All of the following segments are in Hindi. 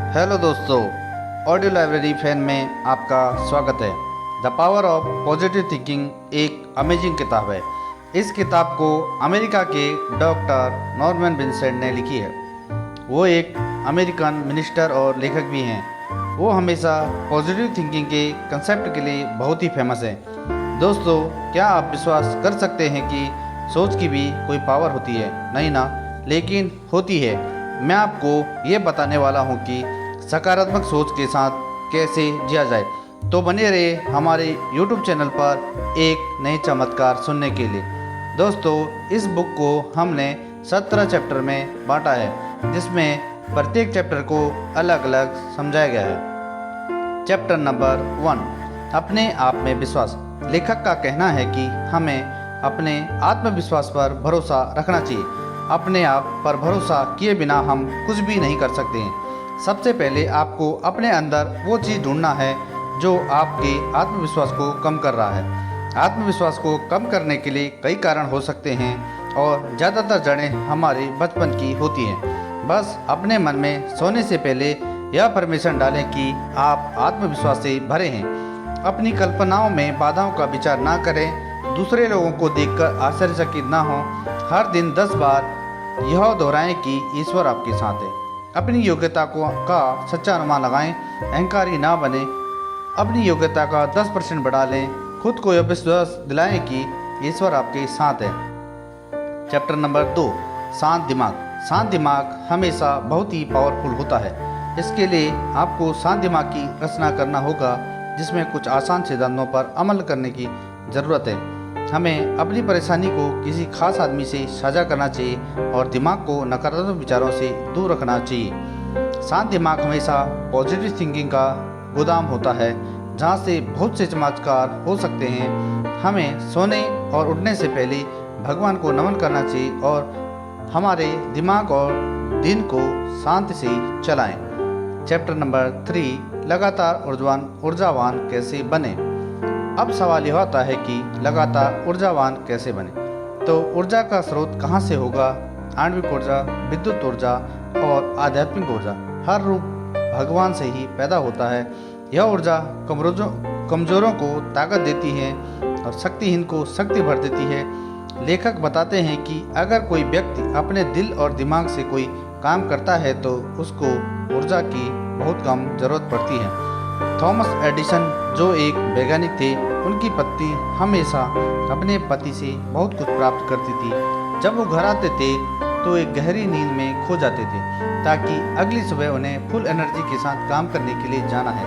हेलो दोस्तों, ऑडियो लाइब्रेरी फैन में आपका स्वागत है। The power of positive thinking एक अमेजिंग किताब है। इस किताब को अमेरिका के डॉक्टर नॉर्मन विंसेंट ने लिखी है। वो एक अमेरिकन मिनिस्टर और लेखक भी हैं। वो हमेशा पॉजिटिव थिंकिंग के कंसेप्ट के लिए बहुत ही फेमस है। दोस्तों, क्या आप विश्वास कर सकते हैं कि सोच की भी कोई पावर होती है? नहीं ना, लेकिन होती है। मैं आपको ये बताने वाला हूँ कि सकारात्मक सोच के साथ कैसे जिया जाए। तो बने रहे हमारे YouTube चैनल पर एक नए चमत्कार सुनने के लिए। दोस्तों, इस बुक को हमने 17 चैप्टर में बांटा है, जिसमें प्रत्येक चैप्टर को अलग अलग समझाया गया है। चैप्टर नंबर 1, अपने आप में विश्वास। लेखक का कहना है कि हमें अपने आत्मविश्वास पर भरोसा रखना चाहिए। अपने आप पर भरोसा किए बिना हम कुछ भी नहीं कर सकते हैं। सबसे पहले आपको अपने अंदर वो चीज़ ढूंढना है जो आपके आत्मविश्वास को कम कर रहा है। आत्मविश्वास को कम करने के लिए कई कारण हो सकते हैं और ज़्यादातर जड़ें हमारे बचपन की होती हैं। बस अपने मन में सोने से पहले यह परमिशन डालें कि आप आत्मविश्वास से भरे हैं। अपनी कल्पनाओं में बाधाओं का विचार ना करें। दूसरे लोगों को देखकर आश्चर्यचकित ना हों। हर दिन 10 बार यह दोहराएं कि ईश्वर आपके साथ है। अपनी योग्यता का सच्चा अनुमान लगाएं। अहंकारी ना बने। अपनी योग्यता का 10% बढ़ा लें। खुद को यह विश्वास दिलाएं कि ईश्वर आपके साथ है। चैप्टर नंबर 2, शांत दिमाग। शांत दिमाग हमेशा बहुत ही पावरफुल होता है। इसके लिए आपको शांत दिमाग की रचना करना होगा, जिसमें कुछ आसान सिद्धांतों पर अमल करने की ज़रूरत है। हमें अपनी परेशानी को किसी खास आदमी से साझा करना चाहिए और दिमाग को नकारात्मक विचारों से दूर रखना चाहिए। शांत दिमाग हमेशा पॉजिटिव थिंकिंग का गोदाम होता है, जहाँ से बहुत से चमत्कार हो सकते हैं। हमें सोने और उठने से पहले भगवान को नमन करना चाहिए और हमारे दिमाग और दिन को शांति से चलाएं। चैप्टर नंबर 3, लगातार ऊर्जावान कैसे बने। अब सवाल यह आता है कि लगातार ऊर्जावान कैसे बने। तो ऊर्जा का स्रोत कहाँ से होगा? आणविक ऊर्जा, विद्युत ऊर्जा और आध्यात्मिक ऊर्जा। हर रूप भगवान से ही पैदा होता है। यह ऊर्जा कमजोरों को ताकत देती है और शक्तिहीन को शक्ति भर देती है। लेखक बताते हैं कि अगर कोई व्यक्ति अपने दिल और दिमाग से कोई काम करता है तो उसको ऊर्जा की बहुत कम जरूरत पड़ती है। थॉमस एडिसन, जो एक वैज्ञानिक थे, उनकी पत्नी हमेशा अपने पति से बहुत कुछ प्राप्त करती थी। जब वो घर आते थे तो एक गहरी नींद में खो जाते थे, ताकि अगली सुबह उन्हें फुल एनर्जी के साथ काम करने के लिए जाना है।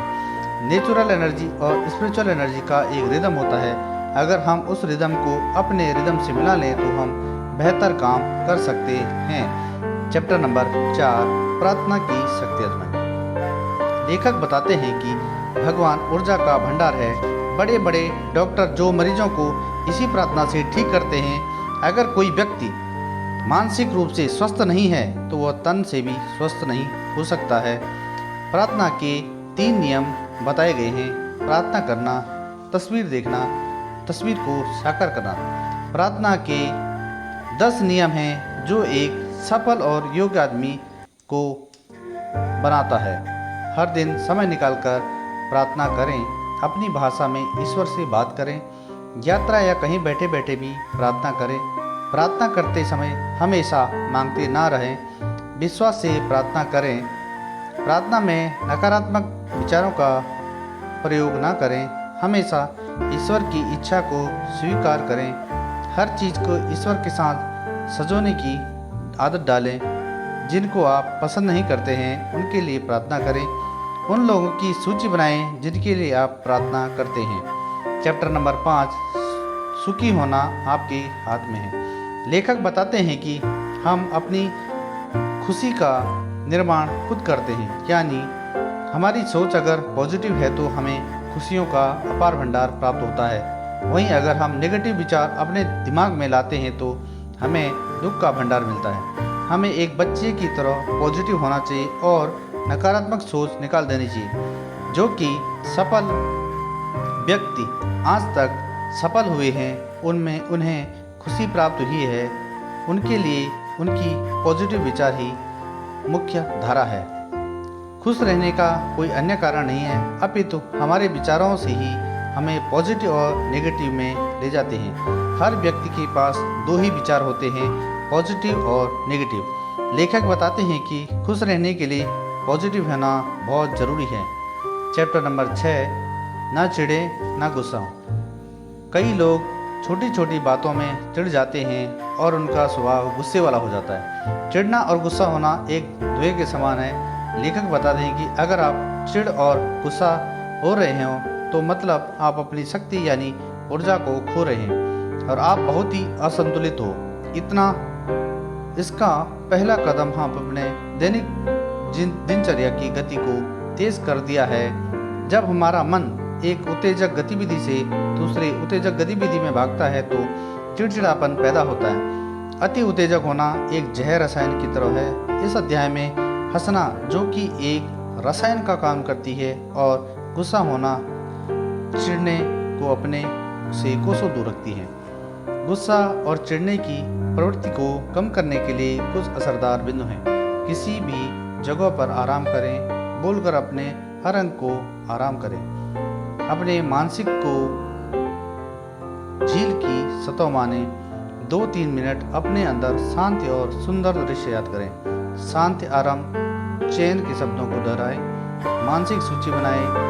नेचुरल एनर्जी और स्पिरिचुअल एनर्जी का एक रिदम होता है। अगर हम उस रिदम को अपने रिदम से मिला लें तो हम बेहतर काम कर सकते हैं। चैप्टर नंबर 4, प्रार्थना की शक्ति आजमाएं। लेखक बताते हैं कि भगवान ऊर्जा का भंडार है। बड़े बड़े डॉक्टर जो मरीजों को इसी प्रार्थना से ठीक करते हैं। अगर कोई व्यक्ति मानसिक रूप से स्वस्थ नहीं है तो वह तन से भी स्वस्थ नहीं हो सकता है। प्रार्थना के 3 नियम बताए गए हैं। प्रार्थना करना, तस्वीर देखना, तस्वीर को साकार करना। प्रार्थना के 10 नियम हैं जो एक सफल और योग्य आदमी को बनाता है। हर दिन समय निकालकर प्रार्थना करें। अपनी भाषा में ईश्वर से बात करें। यात्रा या कहीं बैठे बैठे भी प्रार्थना करें। प्रार्थना करते समय हमेशा मांगते ना रहें। विश्वास से प्रार्थना करें। प्रार्थना में नकारात्मक विचारों का प्रयोग ना करें। हमेशा ईश्वर की इच्छा को स्वीकार करें। हर चीज़ को ईश्वर के साथ सजोने की आदत डालें। जिनको आप पसंद नहीं करते हैं उनके लिए प्रार्थना करें। उन लोगों की सूची बनाएं जिनके लिए आप प्रार्थना करते हैं। चैप्टर नंबर 5, सुखी होना आपके हाथ में है। लेखक बताते हैं कि हम अपनी खुशी का निर्माण खुद करते हैं। यानी हमारी सोच अगर पॉजिटिव है तो हमें खुशियों का अपार भंडार प्राप्त होता है। वहीं अगर हम नेगेटिव विचार अपने दिमाग में लाते हैं तो हमें दुख का भंडार मिलता है। हमें एक बच्चे की तरह पॉजिटिव होना चाहिए और नकारात्मक सोच निकाल देनी चाहिए। जो कि सफल व्यक्ति आज तक सफल हुए हैं, उन्हें खुशी प्राप्त हुई है। उनके लिए उनकी पॉजिटिव विचार ही मुख्य धारा है। खुश रहने का कोई अन्य कारण नहीं है, अपितु हमारे विचारों से ही हमें पॉजिटिव और नेगेटिव में ले जाते हैं। हर व्यक्ति के पास दो ही विचार होते हैं, पॉजिटिव और नेगेटिव। लेखक बताते हैं कि खुश रहने के लिए पॉजिटिव होना बहुत ज़रूरी है। चैप्टर नंबर 6, ना चिढ़े ना गुस्सा हो। कई लोग छोटी छोटी बातों में चिढ़ जाते हैं और उनका स्वभाव गुस्से वाला हो जाता है। चिढ़ना और गुस्सा होना एक धुएं के समान है। लेखक बताते हैं कि अगर आप चिढ़ और गुस्सा हो रहे हो तो मतलब आप अपनी शक्ति यानी ऊर्जा को खो रहे हैं और आप बहुत ही असंतुलित हो। इसका पहला कदम हम अपने दैनिक दिनचर्या की गति को तेज कर दिया है। जब हमारा मन एक उत्तेजक गतिविधि से दूसरे उत्तेजक गतिविधि में भागता है तो चिड़चिड़ापन पैदा होता है। अति उत्तेजक होना एक जहर रसायन की तरह है। इस अध्याय में हंसना जो कि एक रसायन का काम करती है और गुस्सा होना चिढ़ने को अपने से कोसों दूर रखती है। गुस्सा और चिढ़ने की प्रवृत्ति को कम करने के लिए कुछ असरदार बिंदु हैं। किसी भी जगह पर आराम करें, बोलकर अपने हर अंग को आराम करें। अपने मानसिक को झील की सतह माने 2-3 मिनट अपने अंदर शांति और सुंदर दृश्य याद करें। शांति, आराम, चैन के शब्दों को दोहराएं। मानसिक सूची बनाएं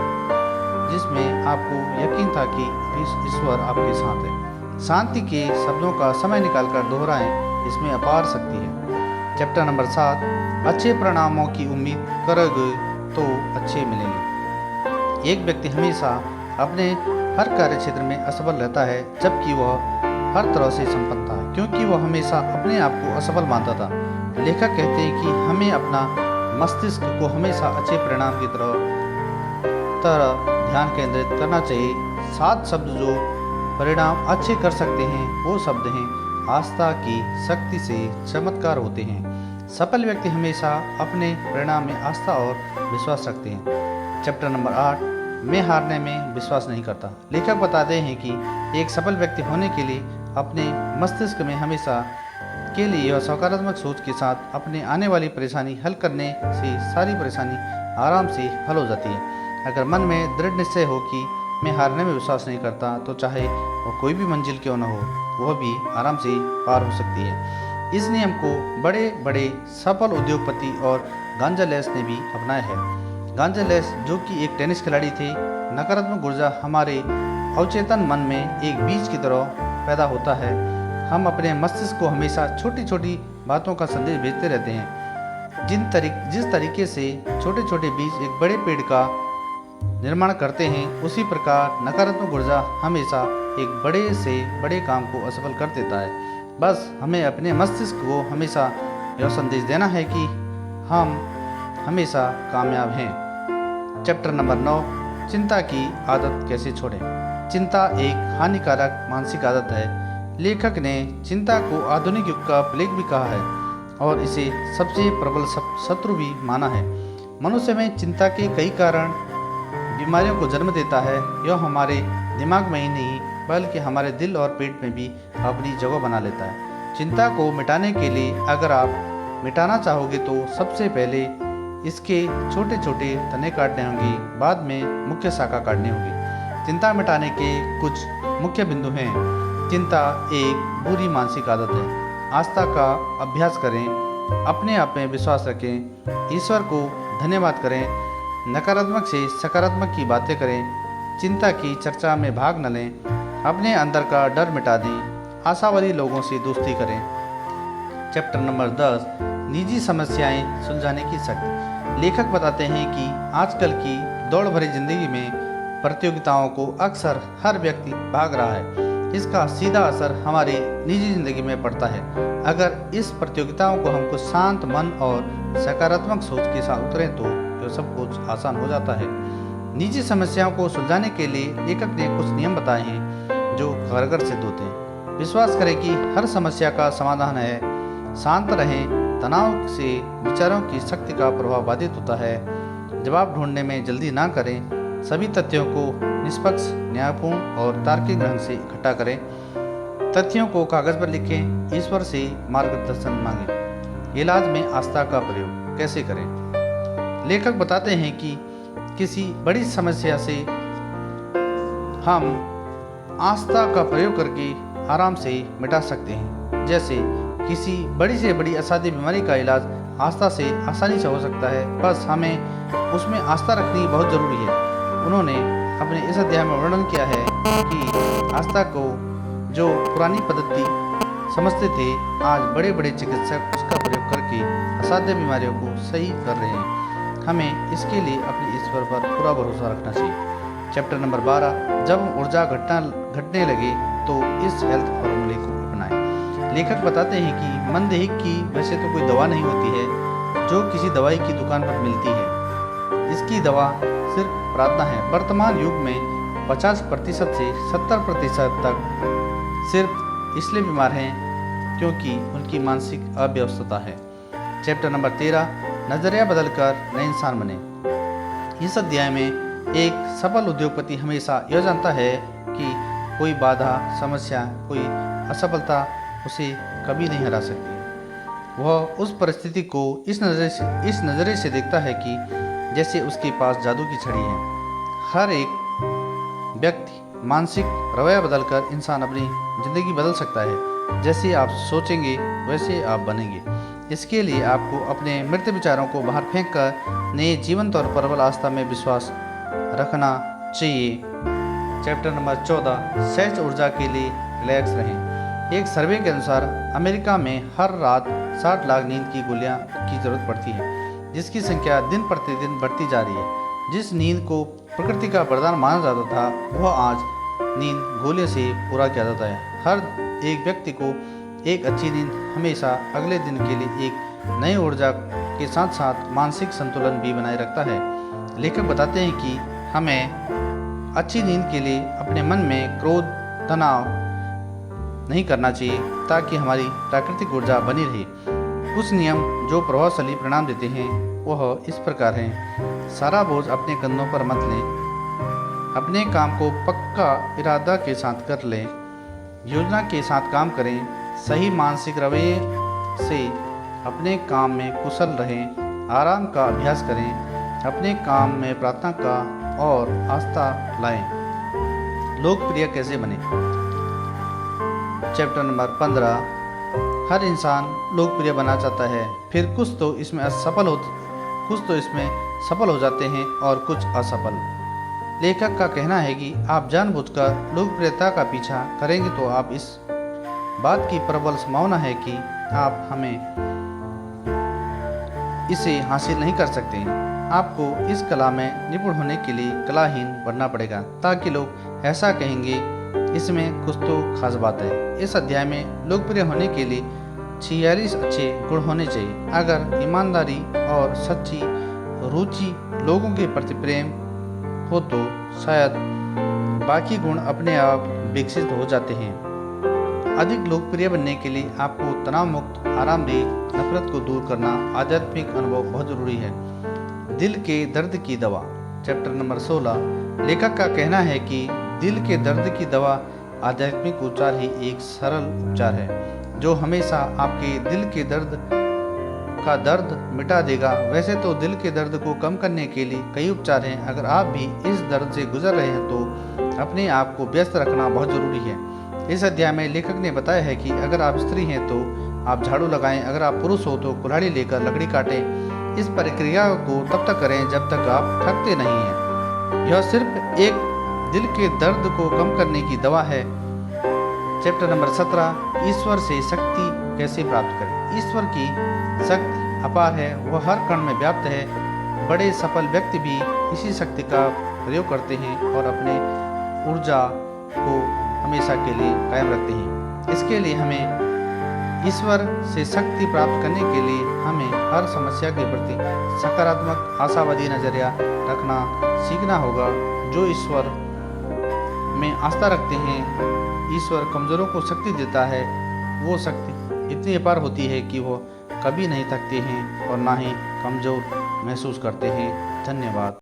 जिसमें आपको यकीन था कि ईश्वर आपके साथ है। शांति के शब्दों का समय निकालकर दोहराएं, इसमें अपार शक्ति है। चैप्टर नंबर 7, अच्छे परिणामों की उम्मीद करोगे तो अच्छे मिलेंगे। एक व्यक्ति हमेशा अपने हर कार्य क्षेत्र में असफल रहता है जबकि वह हर तरह से संपन्न था, क्योंकि वह हमेशा अपने आप को असफल मानता था। लेखक कहते हैं कि हमें अपना मस्तिष्क को हमेशा अच्छे परिणाम की तरफ ध्यान केंद्रित करना चाहिए। 7 शब्द जो परिणाम अच्छे कर सकते हैं वो शब्द हैं आस्था की शक्ति से चमत्कार होते हैं। सफल व्यक्ति हमेशा अपने परिणाम में आस्था और विश्वास रखते हैं। चैप्टर नंबर 8, मैं हारने में विश्वास नहीं करता। लेखक बताते हैं कि एक सफल व्यक्ति होने के लिए अपने मस्तिष्क में हमेशा के लिए यह सकारात्मक सोच के साथ अपने आने वाली परेशानी हल करने से सारी परेशानी आराम से हल हो जाती है। अगर मन में दृढ़ निश्चय हो कि मैं हारने में विश्वास नहीं करता तो चाहे वो कोई भी मंजिल क्यों न हो वह भी आराम से पार हो सकती है। इस नियम को बड़े बड़े सफल उद्योगपति और गांजालेस ने भी अपनाया है। गांजालेस जो कि एक टेनिस खिलाड़ी थे, नकारात्मक ऊर्जा हमारे अवचेतन मन में एक बीज की तरह पैदा होता है। हम अपने मस्तिष्क को हमेशा छोटी छोटी बातों का संदेश भेजते रहते हैं। जिस तरीके से छोटे छोटे बीज एक बड़े पेड़ का निर्माण करते हैं, उसी प्रकार नकारात्मक ऊर्जा हमेशा एक बड़े से बड़े काम को असफल कर देता है। बस हमें अपने मस्तिष्क को हमेशा यह संदेश देना है कि हम हमेशा कामयाब हैं। चैप्टर नंबर 9, चिंता की आदत कैसे छोड़ें। चिंता एक हानिकारक मानसिक आदत है। लेखक ने चिंता को आधुनिक युग का प्लेग भी कहा है और इसे सबसे प्रबल शत्रु भी माना है। मनुष्य में चिंता के कई कारण बीमारियों को जन्म देता है। यह हमारे दिमाग में ही नहीं बल्कि हमारे दिल और पेट में भी अपनी जगह बना लेता है। चिंता को मिटाने के लिए अगर आप मिटाना चाहोगे तो सबसे पहले इसके छोटे छोटे तने काटने होंगे, बाद में मुख्य शाखा काटनी होगी। चिंता मिटाने के कुछ मुख्य बिंदु हैं। चिंता एक बुरी मानसिक आदत है। आस्था का अभ्यास करें, अपने आप में विश्वास रखें, ईश्वर को धन्यवाद करें, नकारात्मक से सकारात्मक की बातें करें, चिंता की चर्चा में भाग न लें, अपने अंदर का डर मिटा दें, आशावादी लोगों से दोस्ती करें। चैप्टर नंबर 10, निजी समस्याएं सुलझाने की शक्ति। लेखक बताते हैं कि आजकल की दौड़ भरी जिंदगी में प्रतियोगिताओं को अक्सर हर व्यक्ति भाग रहा है। इसका सीधा असर हमारी निजी जिंदगी में पड़ता है। अगर इस प्रतियोगिताओं को हम कुछ शांत मन और सकारात्मक सोच के साथ उतरें तो यह सब कुछ आसान हो जाता है। निजी समस्याओं को सुलझाने के लिए लेखक ने कुछ नियम बताए हैं जो कारगर सिद्ध होते हैं। विश्वास करें कि हर समस्या का समाधान है। शांत रहें, तनाव से विचारों की शक्ति का प्रभाव बाधित होता है। जवाब ढूंढने में जल्दी ना करें, सभी तथ्यों को निष्पक्ष, न्यायपूर्ण और तार्किक ढंग से इकट्ठा करें। तथ्यों को कागज पर लिखें, ईश्वर से मार्गदर्शन मांगें। इलाज में आस्था का प्रयोग कैसे करें। लेखक बताते हैं कि किसी बड़ी समस्या से हम आस्था का प्रयोग करके आराम से मिटा सकते हैं। जैसे किसी बड़ी से बड़ी असाध्य बीमारी का इलाज आस्था से आसानी से हो सकता है, बस हमें उसमें आस्था रखनी बहुत ज़रूरी है। उन्होंने अपने इस अध्याय में वर्णन किया है कि आस्था को जो पुरानी पद्धति समझते थे, आज बड़े बड़े चिकित्सक उसका प्रयोग करके असाध्य बीमारियों को सही कर रहे हैं। हमें इसके लिए अपने ईश्वर पर पूरा भरोसा रखना चाहिए। चैप्टर नंबर 12, जब ऊर्जा घटने लगे तो इस हेल्थ फॉर्मूले को अपनाएं। लेखक बताते हैं कि मनदेहिक की वैसे तो कोई दवा नहीं होती है जो किसी दवाई की दुकान पर मिलती है। इसकी दवा सिर्फ प्रार्थना है। वर्तमान युग में 50% से 70% तक सिर्फ इसलिए बीमार हैं क्योंकि उनकी मानसिक अव्यवस्था है। चैप्टर नंबर 13, नजरिया बदलकर नए इंसान बने। इस अध्याय में एक सफल उद्योगपति हमेशा यह जानता है कि कोई बाधा, समस्या, कोई असफलता उसे कभी नहीं हरा सकती। वह उस परिस्थिति को इस नज़रिए से देखता है कि जैसे उसके पास जादू की छड़ी है। हर एक व्यक्ति मानसिक रवैया बदलकर इंसान अपनी ज़िंदगी बदल सकता है। जैसे आप सोचेंगे वैसे आप बनेंगे। इसके लिए आपको अपने मृत विचारों को बाहर फेंककर नए जीवंत और प्रबल आस्था में विश्वास रखना चाहिए। चैप्टर नंबर 14, सहज ऊर्जा के लिए रिलैक्स रहें। एक सर्वे के अनुसार अमेरिका में हर रात 60 लाख नींद की गोलियां की जरूरत पड़ती है, जिसकी संख्या दिन प्रतिदिन बढ़ती जा रही है। जिस नींद को प्रकृति का वरदान माना जाता था, वह आज नींद गोलियों से पूरा किया जाता है। हर एक व्यक्ति को एक अच्छी नींद हमेशा अगले दिन के लिए एक नई ऊर्जा के साथ साथ मानसिक संतुलन भी बनाए रखता है। लेखक बताते हैं कि हमें अच्छी नींद के लिए अपने मन में क्रोध, तनाव नहीं करना चाहिए ताकि हमारी प्राकृतिक ऊर्जा बनी रहे। कुछ नियम जो प्रभावशाली परिणाम देते हैं वह इस प्रकार हैं। सारा बोझ अपने कंधों पर मत लें। अपने काम को पक्का इरादा के साथ कर लें। योजना के साथ काम करें। सही मानसिक रवैये से अपने काम में कुशल रहें। आराम का अभ्यास करें। अपने काम में प्रार्थना का और आस्था लाएं। लोकप्रिय कैसे बने। चैप्टर नंबर 15, हर इंसान लोकप्रिय बनना चाहता है, फिर कुछ तो इसमें सफल हो जाते हैं और कुछ असफल। लेखक का कहना है कि आप जानबूझकर लोकप्रियता का पीछा करेंगे तो आप इस बात की प्रबल संभावना है कि आप हमें इसे हासिल नहीं कर सकते। आपको इस कला में निपुण होने के लिए कलाहीन बनना पड़ेगा ताकि लोग ऐसा कहेंगे इसमें कुछ तो खास बात है। इस अध्याय में लोकप्रिय होने के लिए 46 अच्छे गुण होने चाहिए। अगर ईमानदारी और सच्ची रुचि, लोगों के प्रति प्रेम हो तो शायद बाकी गुण अपने आप विकसित हो जाते हैं। अधिक लोकप्रिय बनने के लिए आपको तनाव मुक्त, आरामदेह, नफरत को दूर करना, आध्यात्मिक अनुभव बहुत जरूरी है। दिल के दर्द की दवा। चैप्टर नंबर 16, लेखक का कहना है कि दिल के दर्द की दवा आध्यात्मिक उपचार ही एक सरल उपचार है जो हमेशा आपके दिल के दर्द मिटा देगा। वैसे तो दिल के दर्द को कम करने के लिए कई उपचार हैं। अगर आप भी इस दर्द से गुजर रहे हैं तो अपने आप को व्यस्त रखना बहुत ज़रूरी है। इस अध्याय में लेखक ने बताया है कि अगर आप स्त्री हैं तो आप झाड़ू लगाएं, अगर आप पुरुष हो तो कुल्हाड़ी लेकर लकड़ी काटें। इस प्रक्रिया को तब तक करें जब तक आप थकते नहीं हैं। यह सिर्फ एक दिल के दर्द को कम करने की दवा है। चैप्टर नंबर 17, ईश्वर से शक्ति कैसे प्राप्त करें। ईश्वर की शक्ति अपार है, वह हर कण में व्याप्त है। बड़े सफल व्यक्ति भी इसी शक्ति का प्रयोग करते हैं और अपने ऊर्जा को हमेशा के लिए कायम रखते हैं। इसके लिए हमें ईश्वर से शक्ति प्राप्त करने के लिए हमें हर समस्या के प्रति सकारात्मक, आशावादी नजरिया रखना सीखना होगा। जो ईश्वर में आस्था रखते हैं, ईश्वर कमजोरों को शक्ति देता है। वो शक्ति इतनी अपार होती है कि वो कभी नहीं थकते हैं और ना ही कमजोर महसूस करते हैं। धन्यवाद।